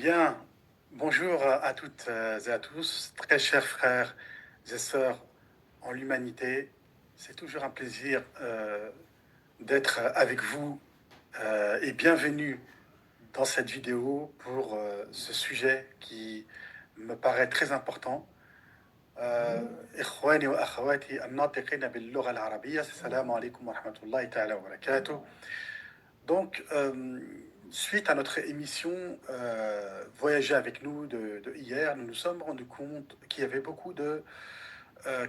Bien, bonjour à toutes et à tous, très chers frères et sœurs en l'humanité. C'est toujours un plaisir d'être avec vous et bienvenue dans cette vidéo pour ce sujet qui me paraît très important. إخواني وأخواتي الناطقين باللغة العربية السلام عليكم ورحمة الله تعالى وبركاته. Donc, suite à notre émission Voyager avec nous de hier, nous nous sommes rendus compte qu'il y avait beaucoup de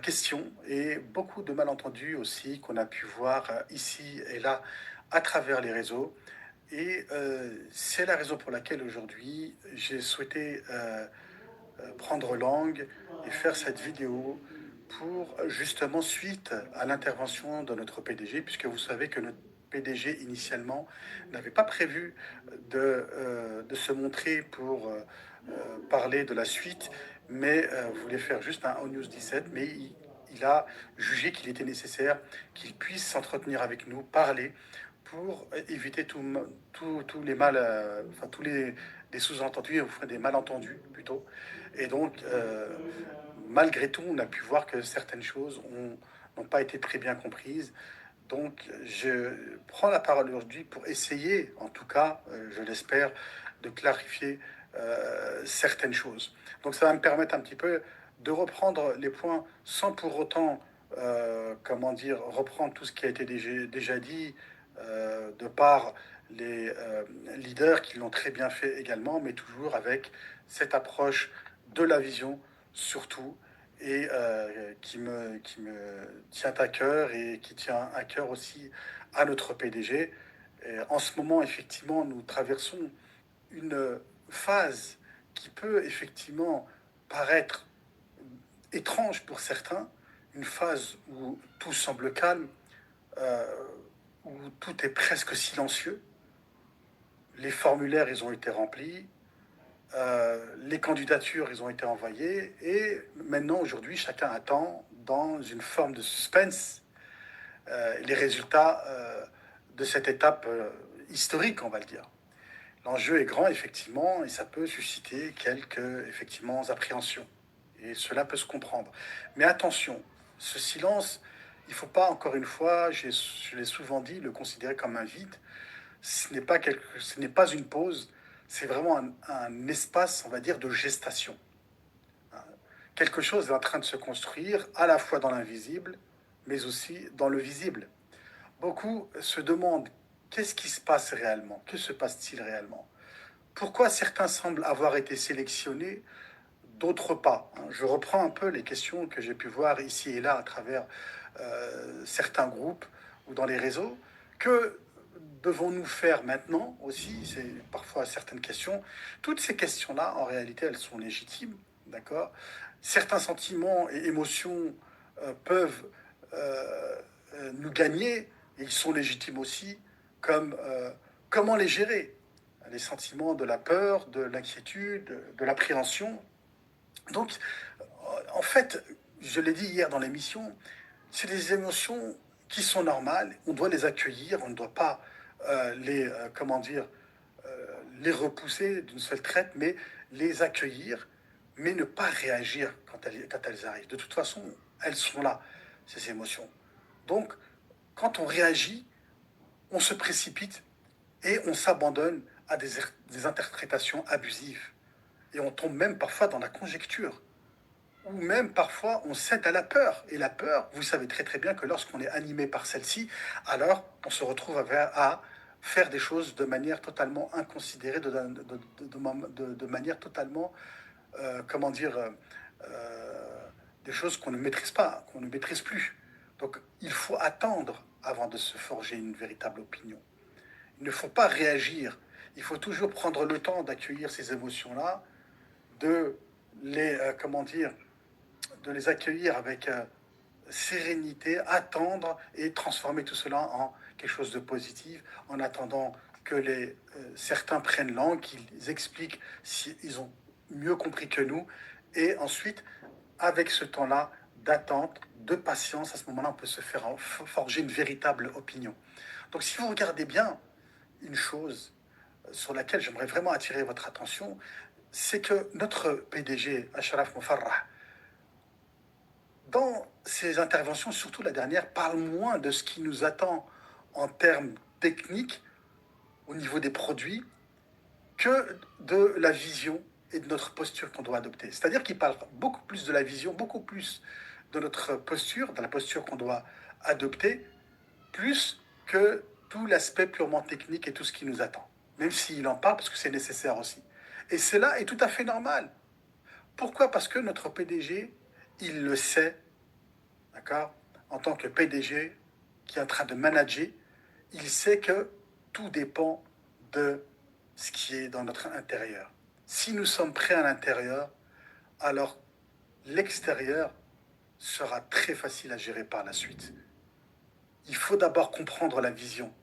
questions et beaucoup de malentendus aussi qu'on a pu voir ici et là à travers les réseaux. Et c'est la raison pour laquelle aujourd'hui j'ai souhaité prendre langue et faire cette vidéo pour justement suite à l'intervention de notre PDG, puisque vous savez que notre PDG initialement n'avait pas prévu de se montrer pour parler de la suite, mais voulait faire juste un On News 17, mais il a jugé qu'il était nécessaire qu'il puisse s'entretenir avec nous, parler, pour éviter tous les mal, enfin tous les sous-entendus, enfin des malentendus plutôt. Et donc, malgré tout, on a pu voir que certaines choses n'ont pas été très bien comprises. Donc, je prends la parole aujourd'hui pour essayer, en tout cas, je l'espère, de clarifier certaines choses. Donc, ça va me permettre un petit peu de reprendre les points sans pour autant, comment dire, reprendre tout ce qui a été déjà dit de par les leaders qui l'ont très bien fait également, mais toujours avec cette approche de la vision surtout et qui me tient à cœur et qui tient à cœur aussi à notre PDG. Et en ce moment, effectivement, nous traversons une phase qui peut effectivement paraître étrange pour certains, une phase où tout semble calme, euh, où tout est presque silencieux. Les formulaires, ils ont été remplis, les candidatures, ils ont été envoyées, et maintenant, aujourd'hui, chacun attend, dans une forme de suspense, les résultats de cette étape historique, on va le dire. L'enjeu est grand, effectivement, et ça peut susciter quelques, effectivement, appréhensions. Et cela peut se comprendre. Mais attention, ce silence, il ne faut pas, encore une fois, je l'ai souvent dit, le considérer comme un vide. Ce n'est pas une pause, c'est vraiment un espace, on va dire, de gestation. Quelque chose est en train de se construire, à la fois dans l'invisible, mais aussi dans le visible. Beaucoup se demandent qu'est-ce qui se passe réellement, que se passe-t-il réellement. Pourquoi certains semblent avoir été sélectionnés, d'autres pas. Je reprends un peu les questions que j'ai pu voir ici et là à travers certains groupes ou dans les réseaux. Que devons-nous faire maintenant aussi? C'est parfois certaines questions. Toutes ces questions-là, en réalité, elles sont légitimes, d'accord? Certains sentiments et émotions peuvent nous gagner, et ils sont légitimes aussi, comme comment les gérer? Les sentiments de la peur, de l'inquiétude, de l'appréhension. Donc, en fait, je l'ai dit hier dans l'émission, c'est des émotions qui sont normales. On doit les accueillir, on ne doit pas comment dire, les repousser d'une seule traite, mais les accueillir, mais ne pas réagir quand elles arrivent. De toute façon, elles sont là, ces émotions. Donc, quand on réagit, on se précipite et on s'abandonne à des interprétations abusives. Et on tombe même parfois dans la conjecture. Ou même parfois on cède à la peur. Et la peur, vous savez très très bien que lorsqu'on est animé par celle-ci, alors on se retrouve à faire des choses de manière totalement inconsidérée, de manière totalement, comment dire, des choses qu'on ne maîtrise pas, qu'on ne maîtrise plus. Donc il faut attendre avant de se forger une véritable opinion. Il ne faut pas réagir. Il faut toujours prendre le temps d'accueillir ces émotions-là, de comment dire, de les accueillir avec sérénité, attendre et transformer tout cela en quelque chose de positif, en attendant que certains prennent langue, qu'ils expliquent s'ils ont mieux compris que nous, et ensuite, avec ce temps-là d'attente, de patience, à ce moment-là, on peut se faire forger une véritable opinion. Donc si vous regardez bien une chose, sur laquelle j'aimerais vraiment attirer votre attention, c'est que notre PDG, Ashraf Mofarrah, dans ses interventions, surtout la dernière, parle moins de ce qui nous attend en termes techniques au niveau des produits que de la vision et de notre posture qu'on doit adopter. C'est-à-dire qu'il parle beaucoup plus de la vision, beaucoup plus de notre posture, de la posture qu'on doit adopter, plus que tout l'aspect purement technique et tout ce qui nous attend. Même s'il en parle, parce que c'est nécessaire aussi. Et cela est tout à fait normal. Pourquoi? Parce que notre PDG, il le sait, d'accord? En tant que PDG qui est en train de manager, il sait que tout dépend de ce qui est dans notre intérieur. Si nous sommes prêts à l'intérieur, alors l'extérieur sera très facile à gérer par la suite. Il faut d'abord comprendre la vision.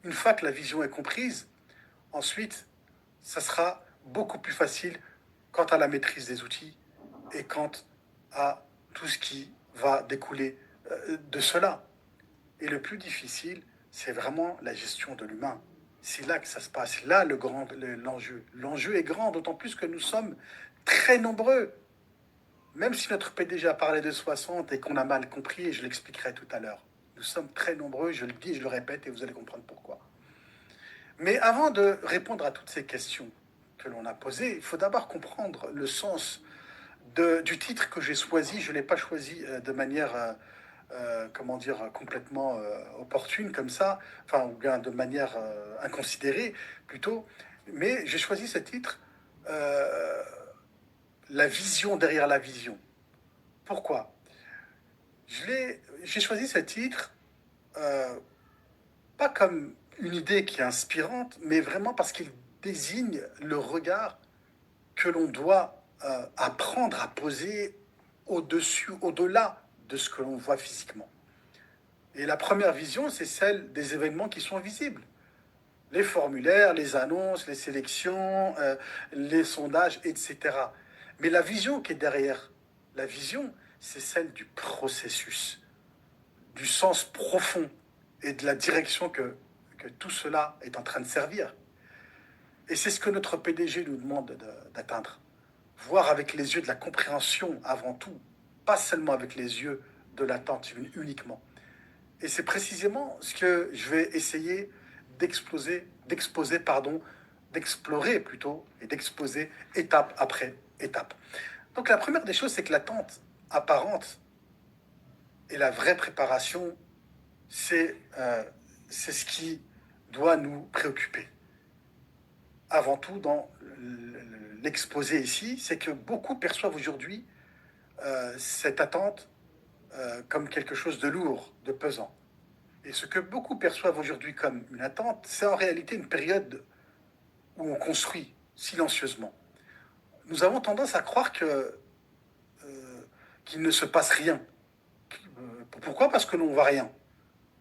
Une fois que la vision est comprise, ensuite, ça sera beaucoup plus facile quant à la maîtrise des outils et quant à tout ce qui va découler de cela. Et le plus difficile, c'est vraiment la gestion de l'humain. C'est là que ça se passe. Là, l'enjeu. L'enjeu est grand, d'autant plus que nous sommes très nombreux. Même si notre PDG a parlé de 60 et qu'on a mal compris, et je l'expliquerai tout à l'heure. Nous sommes très nombreux, je le dis, je le répète, et vous allez comprendre pourquoi. Mais avant de répondre à toutes ces questions que l'on a posées, il faut d'abord comprendre le sens du titre que j'ai choisi. Je ne l'ai pas choisi de manière, comment dire, complètement opportune comme ça, enfin, ou bien de manière inconsidérée plutôt. Mais j'ai choisi ce titre, euh, La vision derrière la vision. Pourquoi? J'ai choisi ce titre euh, pas comme une idée qui est inspirante, mais vraiment parce qu'il désigne le regard que l'on doit apprendre à poser au-dessus, au-delà de ce que l'on voit physiquement. Et la première vision, c'est celle des événements qui sont visibles. Les formulaires, les annonces, les sélections, les sondages, etc. Mais la vision qui est derrière, la vision, c'est celle du processus, du sens profond et de la direction que tout cela est en train de servir. Et c'est ce que notre PDG nous demande d'atteindre. Voir avec les yeux de la compréhension avant tout, pas seulement avec les yeux de l'attente uniquement. Et c'est précisément ce que je vais essayer d'explorer plutôt, et d'exposer étape après étape. Donc la première des choses, c'est que l'attente apparente et la vraie préparation, c'est ce qui doit nous préoccuper. Avant tout, dans l'exposé ici, c'est que beaucoup perçoivent aujourd'hui cette attente comme quelque chose de lourd, de pesant. Et ce que beaucoup perçoivent aujourd'hui comme une attente, c'est en réalité une période où on construit silencieusement. Nous avons tendance à croire qu'il ne se passe rien. Pourquoi? Parce que l'on ne voit rien.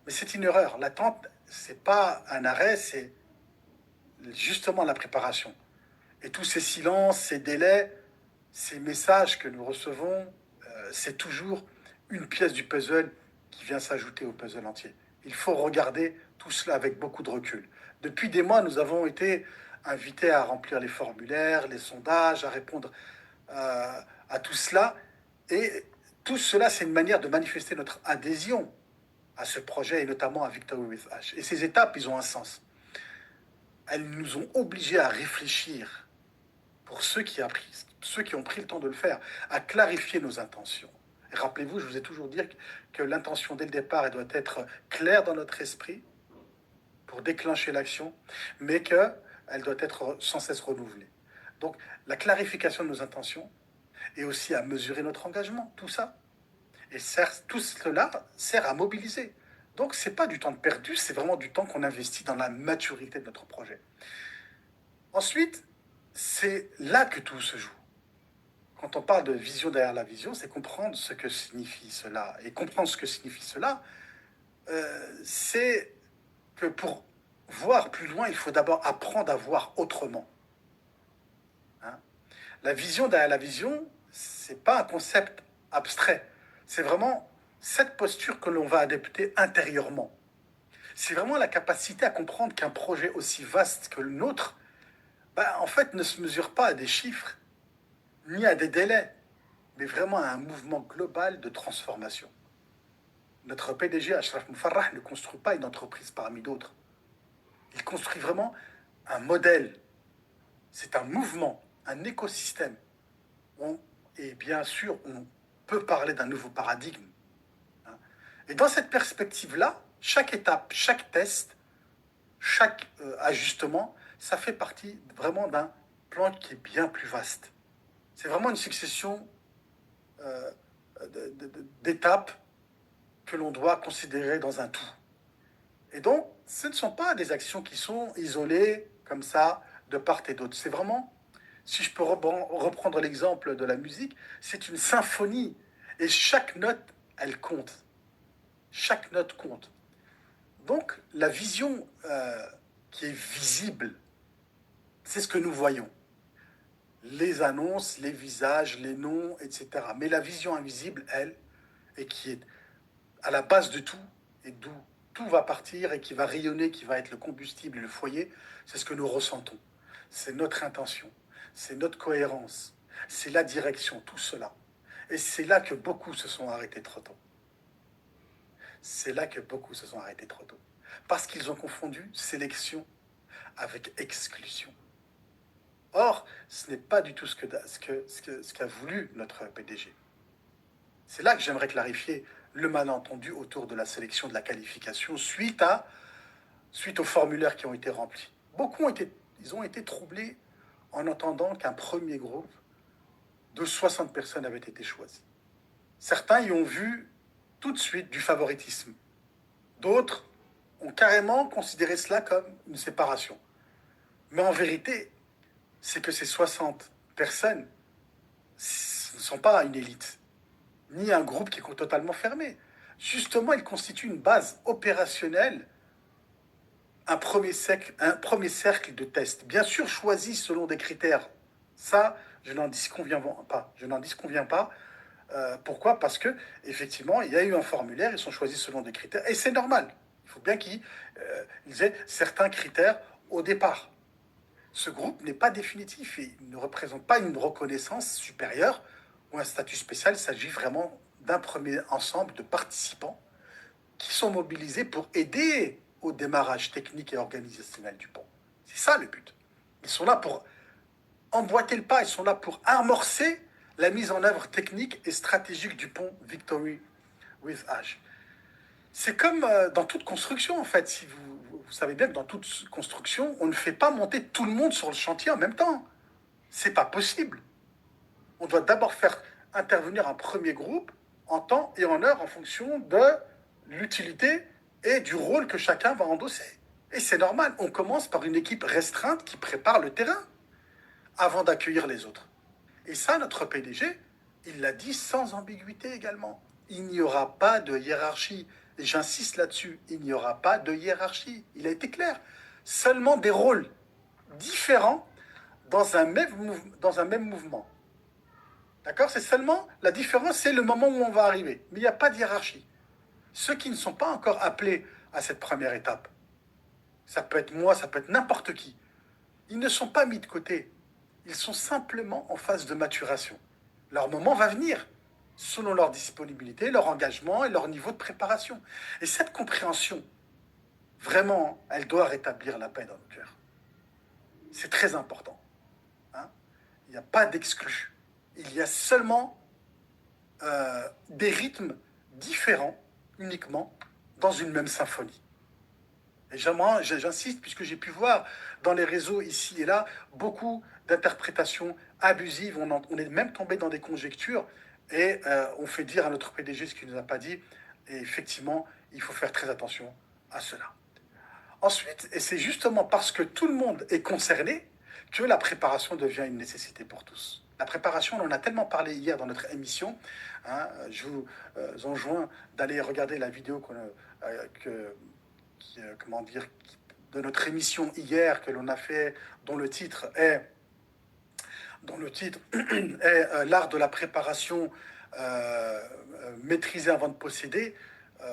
Mais c'est une erreur. L'attente, c'est pas un arrêt, c'est justement la préparation. Et tous ces silences, ces délais, ces messages que nous recevons, c'est toujours une pièce du puzzle qui vient s'ajouter au puzzle entier. Il faut regarder tout cela avec beaucoup de recul. Depuis des mois, nous avons été invités à remplir les formulaires, les sondages, à répondre à tout cela. Et tout cela, c'est une manière de manifester notre adhésion à ce projet et notamment à Victory with H. Et ces étapes, ils ont un sens. Elles nous ont obligés à réfléchir, pour ceux qui ont pris le temps de le faire, à clarifier nos intentions. Et rappelez-vous, je vous ai toujours dit que l'intention dès le départ, elle doit être claire dans notre esprit pour déclencher l'action, mais qu'elle doit être sans cesse renouvelée. Donc la clarification de nos intentions et aussi à mesurer notre engagement, tout ça. Et tout cela sert à mobiliser. Donc ce n'est pas du temps de perdu, c'est vraiment du temps qu'on investit dans la maturité de notre projet. Ensuite, c'est là que tout se joue. Quand on parle de vision derrière la vision, c'est comprendre ce que signifie cela. Et comprendre ce que signifie cela, c'est que pour voir plus loin, il faut d'abord apprendre à voir autrement. Hein. La vision derrière la vision, c'est pas un concept abstrait. C'est vraiment cette posture que l'on va adopter intérieurement. C'est vraiment la capacité à comprendre qu'un projet aussi vaste que le nôtre bah, en fait, ne se mesure pas à des chiffres, ni à des délais, mais vraiment à un mouvement global de transformation. Notre PDG, Ashraf Moufarrah, ne construit pas une entreprise parmi d'autres. Il construit vraiment un modèle. C'est un mouvement, un écosystème. On- et bien sûr, on peut parler d'un nouveau paradigme, hein. Et dans cette perspective-là, chaque étape, chaque test, chaque ajustement, ça fait partie vraiment d'un plan qui est bien plus vaste. C'est vraiment une succession euh, d'étapes que l'on doit considérer dans un tout. Et donc, ce ne sont pas des actions qui sont isolées comme ça, de part et d'autre. C'est vraiment, si je peux reprendre l'exemple de la musique, c'est une symphonie. Et chaque note, elle compte. Chaque note compte. Donc, la vision qui est visible, c'est ce que nous voyons. Les annonces, les visages, les noms, etc. Mais la vision invisible, elle, et qui est à la base de tout, et d'où tout va partir et qui va rayonner, qui va être le combustible et le foyer, c'est ce que nous ressentons. C'est notre intention, c'est notre cohérence, c'est la direction, tout cela. Et c'est là que beaucoup se sont arrêtés trop tôt. C'est là que beaucoup se sont arrêtés trop tôt. Parce qu'ils ont confondu sélection avec exclusion. Or, ce n'est pas du tout ce qu'a voulu notre PDG. C'est là que j'aimerais clarifier le malentendu autour de la sélection de la qualification suite aux formulaires qui ont été remplis. Ils ont été troublés en entendant qu'un premier groupe de 60 personnes avait été choisi. Certains y ont vu tout de suite du favoritisme. D'autres ont carrément considéré cela comme une séparation. Mais en vérité, c'est que ces 60 personnes ne sont pas une élite, ni un groupe qui est totalement fermé. Justement, ils constituent une base opérationnelle, un premier cercle de tests, bien sûr choisi selon des critères. Ça, je n'en disconviens pas. Je n'en disconviens pas. Pourquoi? Parce que effectivement, il y a eu un formulaire, ils sont choisis selon des critères, et c'est normal. Il faut bien qu'ils aient certains critères au départ. Ce groupe n'est pas définitif et il ne représente pas une reconnaissance supérieure ou un statut spécial. Il s'agit vraiment d'un premier ensemble de participants qui sont mobilisés pour aider au démarrage technique et organisationnel du pont. C'est ça le but. Ils sont là pour emboîter le pas, ils sont là pour amorcer la mise en œuvre technique et stratégique du pont Victory with H. C'est comme dans toute construction, en fait. Si vous savez bien que dans toute construction, on ne fait pas monter tout le monde sur le chantier en même temps. C'est pas possible. On doit d'abord faire intervenir un premier groupe en temps et en heure en fonction de l'utilité et du rôle que chacun va endosser. Et c'est normal, on commence par une équipe restreinte qui prépare le terrain avant d'accueillir les autres. Et ça, notre PDG, il l'a dit sans ambiguïté également. Il n'y aura pas de hiérarchie. Et j'insiste là-dessus, il n'y aura pas de hiérarchie. Il a été clair. Seulement des rôles différents dans un même mouvement. D'accord? C'est seulement la différence, c'est le moment où on va arriver. Mais il n'y a pas de hiérarchie. Ceux qui ne sont pas encore appelés à cette première étape, ça peut être moi, ça peut être n'importe qui, ils ne sont pas mis de côté. Ils sont simplement en phase de maturation. Leur moment va venir, selon leur disponibilité, leur engagement et leur niveau de préparation. Et cette compréhension, vraiment, elle doit rétablir la paix dans nos cœurs. C'est très important, hein. Il n'y a pas d'exclus. Il y a seulement des rythmes différents uniquement dans une même symphonie. Et j'insiste, puisque j'ai pu voir dans les réseaux ici et là beaucoup d'interprétations abusives. On est même tombé dans des conjectures et on fait dire à notre PDG ce qu'il ne nous a pas dit. Et effectivement, il faut faire très attention à cela. Ensuite, et c'est justement parce que tout le monde est concerné que la préparation devient une nécessité pour tous. La préparation, on en a tellement parlé hier dans notre émission, hein. Je vous enjoins d'aller regarder la vidéo comment dire, de notre émission hier que l'on a fait, dont le titre est, l'art de la préparation maîtrisée avant de posséder.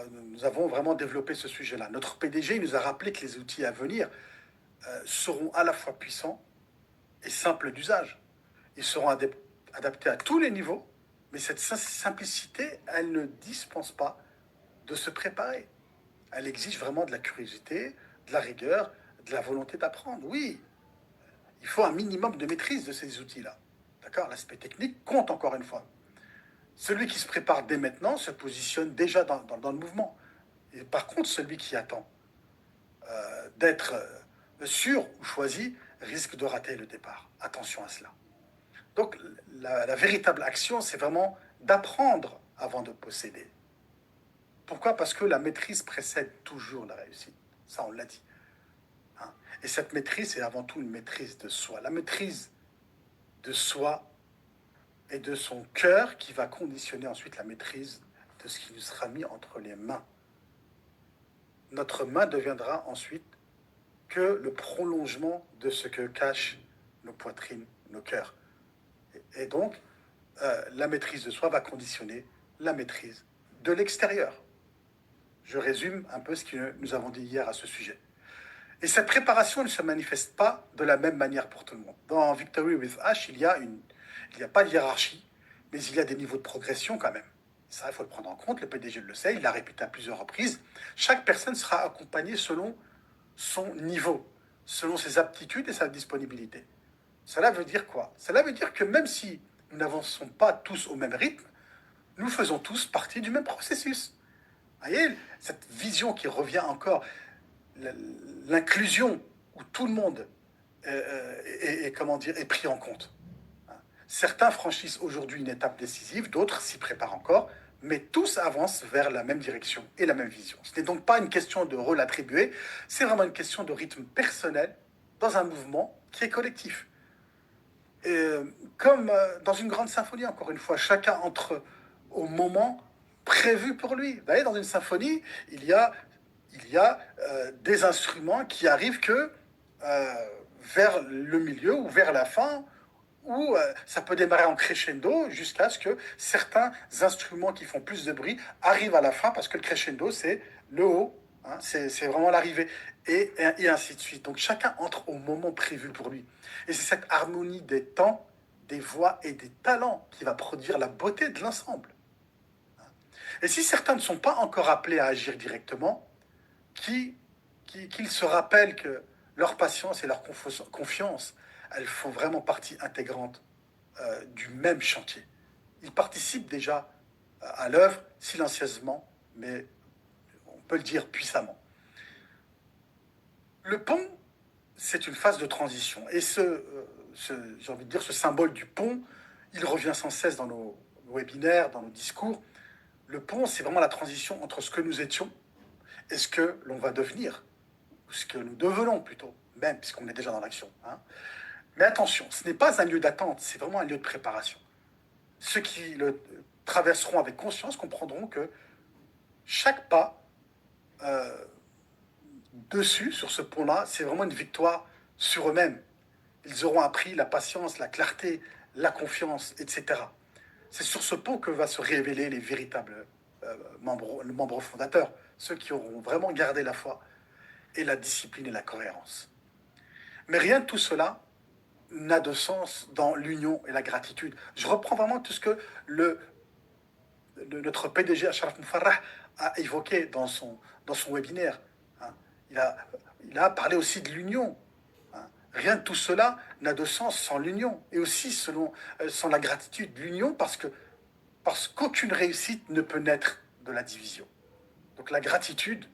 Nous avons vraiment développé ce sujet-là. Notre PDG nous a rappelé que les outils à venir seront à la fois puissants et simples d'usage. Ils seront adaptés à tous les niveaux, mais cette simplicité, elle ne dispense pas de se préparer. Elle exige vraiment de la curiosité, de la rigueur, de la volonté d'apprendre. Oui, il faut un minimum de maîtrise de ces outils-là. D'accord? L'aspect technique compte encore une fois. Celui qui se prépare dès maintenant se positionne déjà dans le mouvement. Et par contre, celui qui attend d'être sûr ou choisi risque de rater le départ. Attention à cela. Donc la véritable action, c'est vraiment d'apprendre avant de posséder. Pourquoi? Parce que la maîtrise précède toujours la réussite. Ça, on l'a dit. Hein. Et cette maîtrise, c'est avant tout une maîtrise de soi. La maîtrise de soi et de son cœur qui va conditionner ensuite la maîtrise de ce qui nous sera mis entre les mains. Notre main deviendra ensuite que le prolongement de ce que cachent nos poitrines, nos cœurs. Et donc, la maîtrise de soi va conditionner la maîtrise de l'extérieur. Je résume un peu ce que nous avons dit hier à ce sujet. Et cette préparation ne se manifeste pas de la même manière pour tout le monde. Dans Victory with H, il n'y a pas de hiérarchie, mais il y a des niveaux de progression quand même. Ça, il faut le prendre en compte, le PDG le sait, il l'a répété à plusieurs reprises. Chaque personne sera accompagnée selon son niveau, selon ses aptitudes et sa disponibilité. Cela veut dire quoi? Cela veut dire que même si nous n'avançons pas tous au même rythme, nous faisons tous partie du même processus. Vous voyez, cette vision qui revient encore, l'inclusion où tout le monde est pris en compte. Certains franchissent aujourd'hui une étape décisive, d'autres s'y préparent encore, mais tous avancent vers la même direction et la même vision. Ce n'est donc pas une question de rôle attribué, c'est vraiment une question de rythme personnel dans un mouvement qui est collectif. Et, comme dans une grande symphonie, encore une fois, chacun entre au moment prévu pour lui. Vous voyez, dans une symphonie, il y a des instruments qui arrivent que vers le milieu ou vers la fin, où ça peut démarrer en crescendo jusqu'à ce que certains instruments qui font plus de bruit arrivent à la fin, parce que le crescendo, c'est le haut, hein, c'est vraiment l'arrivée, et ainsi de suite. Donc chacun entre au moment prévu pour lui. Et c'est cette harmonie des temps, des voix et des talents qui va produire la beauté de l'ensemble. Et si certains ne sont pas encore appelés à agir directement, qu'ils se rappellent que leur patience et leur confiance, elles font vraiment partie intégrante du même chantier. Ils participent déjà à l'œuvre silencieusement, mais on peut le dire puissamment. Le pont, c'est une phase de transition. Et j'ai envie de dire, ce symbole du pont, il revient sans cesse dans nos webinaires, dans nos discours. Le pont, c'est vraiment la transition entre ce que nous étions et ce que l'on va devenir, ou ce que nous devenons plutôt, même puisqu'on est déjà dans l'action. Hein. Mais attention, ce n'est pas un lieu d'attente, c'est vraiment un lieu de préparation. Ceux qui le traverseront avec conscience comprendront que chaque pas dessus, sur ce pont-là, c'est vraiment une victoire sur eux-mêmes. Ils auront appris la patience, la clarté, la confiance, etc. C'est sur ce pont que va se révéler les véritables membres fondateurs, ceux qui auront vraiment gardé la foi et la discipline et la cohérence. Mais rien de tout cela n'a de sens dans l'union et la gratitude. Je reprends vraiment tout ce que notre PDG Achraf Moufarrah a évoqué dans son webinaire. Hein. Il a parlé aussi de l'union. Hein. Rien de tout cela n'a de sens sans l'union. Et aussi sans la gratitude. L'union parce qu'aucune réussite ne peut naître de la division. Donc la gratitude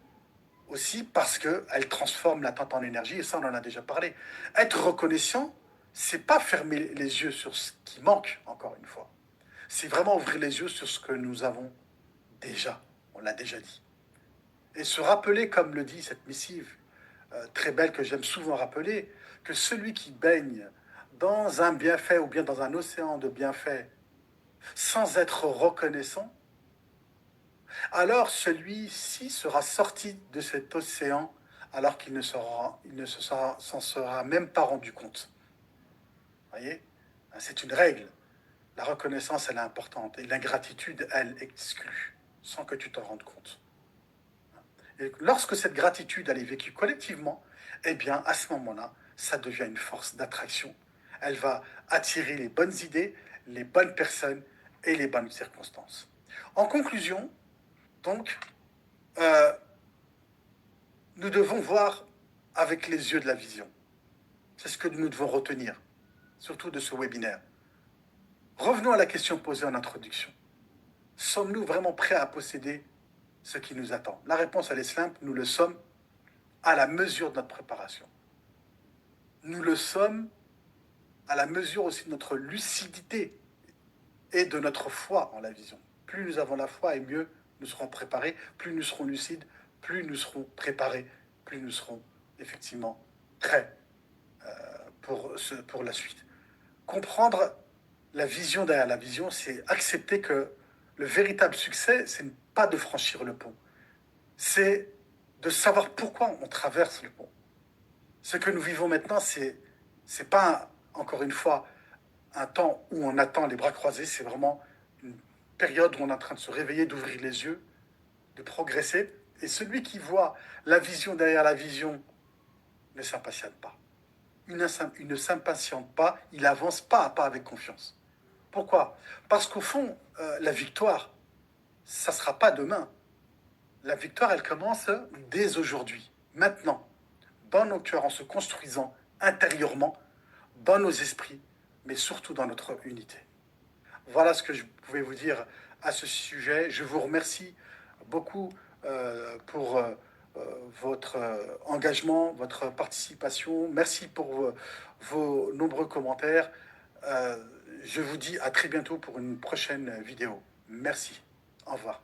aussi parce qu'elle transforme l'attente en énergie, et ça on en a déjà parlé. Être reconnaissant, c'est pas fermer les yeux sur ce qui manque, encore une fois. C'est vraiment ouvrir les yeux sur ce que nous avons déjà. On l'a déjà dit. Et se rappeler, comme le dit cette missive très belle que j'aime souvent rappeler, que celui qui baigne dans un bienfait ou bien dans un océan de bienfaits sans être reconnaissant, alors celui-ci sera sorti de cet océan alors qu'il ne s'en sera même pas rendu compte. Vous voyez? C'est une règle. La reconnaissance, elle est importante. Et l'ingratitude, elle exclut, sans que tu t'en rendes compte. Et lorsque cette gratitude, elle est vécue collectivement, eh bien, à ce moment-là, ça devient une force d'attraction. Elle va attirer les bonnes idées, les bonnes personnes et les bonnes circonstances. En conclusion, donc, euh, nous devons voir avec les yeux de la vision. C'est ce que nous devons retenir, surtout de ce webinaire. Revenons à la question posée en introduction. Sommes-nous vraiment prêts à posséder ce qui nous attend? La réponse, elle est simple, nous le sommes à la mesure de notre préparation. Nous le sommes à la mesure aussi de notre lucidité et de notre foi en la vision. Plus nous avons la foi et mieux nous serons préparés, plus nous serons lucides, plus nous serons préparés, plus nous serons effectivement prêts pour la suite. Comprendre la vision derrière la vision, c'est accepter que le véritable succès, c'est pas de franchir le pont, c'est de savoir pourquoi on traverse le pont. Ce que nous vivons maintenant, c'est pas, encore une fois, un temps où on attend les bras croisés, c'est vraiment une période où on est en train de se réveiller, d'ouvrir les yeux, de progresser. Et celui qui voit la vision derrière la vision ne s'impatiente pas. Il ne s'impatiente pas, il avance pas à pas avec confiance. Pourquoi? Parce qu'au fond, la victoire, ça ne sera pas demain. La victoire, elle commence dès aujourd'hui, maintenant, dans nos cœurs, en se construisant intérieurement, dans nos esprits, mais surtout dans notre unité. Voilà ce que je pouvais vous dire à ce sujet. Je vous remercie beaucoup pour votre engagement, votre participation. Merci pour vos nombreux commentaires. Je vous dis à très bientôt pour une prochaine vidéo. Merci. Au revoir.